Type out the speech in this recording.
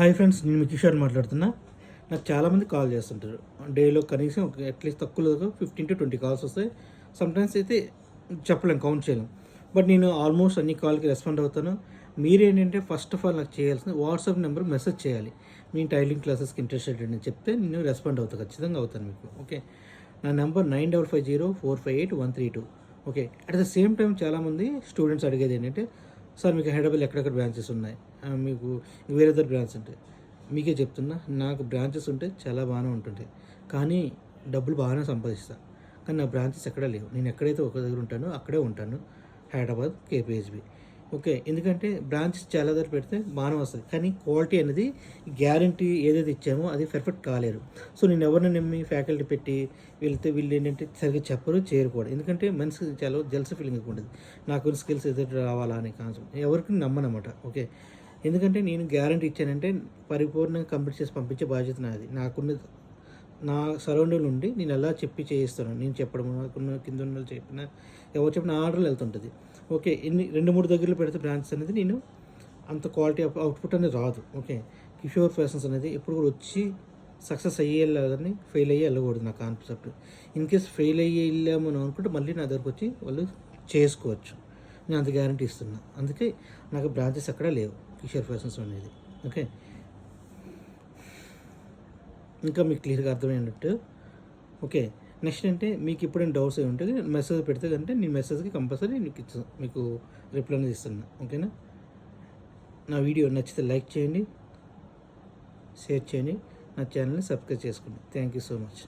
Hi friends, నేను మీ కిషోర్ మాట్లాడుతున్నా. నాకు చాలామంది కాల్ చేస్తుంటారు. డేలో కనీసం అట్లీస్ట్ తక్కువలో 15 to 20 కాల్స్ వస్తాయి. సమ్టైమ్స్ అయితే చెప్పలేం, కౌంట్ చేయలేం. బట్ నేను ఆల్మోస్ట్ అన్ని కాల్కి రెస్పాండ్ అవుతాను. మీరేంటంటే ఫస్ట్ ఆఫ్ ఆల్ నాకు చేయాల్సింది వాట్సాప్ నెంబర్ మెసేజ్ చేయాలి. నేను టైలింగ్ క్లాసెస్కి ఇంట్రెస్టెడ్ అని చెప్తే నేను రెస్పాండ్ అవుతాను, ఖచ్చితంగా అవుతాను మీకు. ఓకే, నా number 9550432132. Okay, at the same time చాలామంది స్టూడెంట్స్ అడిగేది ఏంటంటే, సార్ మీకు హైదరాబాద్లో ఎక్కడెక్కడ బ్రాంచెస్ ఉన్నాయి, మీకు వేరే బ్రాంచ్ ఉంటాయి. మీకే చెప్తున్నా, నాకు బ్రాంచెస్ ఉంటే చాలా బాగానే ఉంటుంటాయి, కానీ డబ్బులు బాగానే సంపాదిస్తాను. కానీ నా బ్రాంచెస్ ఎక్కడా లేవు. నేను ఎక్కడైతే ఒక దగ్గర ఉంటానో అక్కడే ఉంటాను, హైదరాబాద్ కేపీహెచ్బి. ఓకే, ఎందుకంటే బ్రాంచెస్ చాలా దగ్గర పెడితే బాగానే వస్తుంది, కానీ క్వాలిటీ అనేది గ్యారంటీ ఏదైతే ఇచ్చామో అది పర్ఫెక్ట్ కాలేరు. సో నేను ఎవరిని నమ్మి ఫ్యాకల్టీ పెట్టి వీళ్ళు ఏంటంటే సరిగ్గా చెప్పరు, చేయరు కూడా. ఎందుకంటే మనిషికి చాలా జెల్స్ ఫీలింగ్ ఎక్కువ ఉంటుంది, నాకు స్కిల్స్ ఎదురు రావాలా అనే కాన్సెప్ట్. ఎవరికి నమ్మనమాట. ఓకే, ఎందుకంటే నేను గ్యారంటీ ఇచ్చానంటే పరిపూర్ణంగా కంప్లీట్ చేసి పంపించే బాధ్యత నాది. నా సరౌండింగ్ నుండి నేను ఎలా చెప్పి చేయిస్తాను, నేను చెప్పడం, నాకున్న కింద ఉన్న చెప్పిన ఎవరు చెప్పిన ఆర్డర్లు వెళ్తుంటుంది. ఓకే, 2-3 దగ్గరలో పెడితే బ్రాంచెస్ అనేది నేను అంత క్వాలిటీ అవుట్పుట్ అనేది రాదు. ఓకే, కిషోర్ ఫ్యాషన్స్ అనేది ఎప్పుడు కూడా వచ్చి సక్సెస్ అయ్యి వెళ్ళాలని ఫెయిల్ అయ్యి వెళ్ళకూడదు నా కాన్సెప్ట్. ఇన్ కేస్ ఫెయిల్ అయ్యి వెళ్ళామని అనుకుంటే మళ్ళీ నా దగ్గరకు వచ్చి వాళ్ళు చేసుకోవచ్చు, నేను అంత గ్యారంటీ ఇస్తున్నా. అందుకే నాకు బ్రాంచెస్ ఎక్కడా లేవు కిషోర్ ఫ్యాషన్స్ అనేది. ఓకే, ఇంకా మీకు క్లియర్గా అర్థమైనట్టు. ఓకే, నెక్స్ట్ అంటే మీకు ఎప్పుడైనా డౌట్స్ ఏమి ఉంటే మెసేజ్ పెడితే కంటే నేను మెసేజ్కి కంపల్సరీ మీకు రిప్లై అనేది ఇస్తున్నా. ఓకేనా, నా వీడియో నచ్చితే లైక్ చేయండి, షేర్ చేయండి, నా ఛానల్ని సబ్స్క్రైబ్ చేసుకోండి. Thank you so much.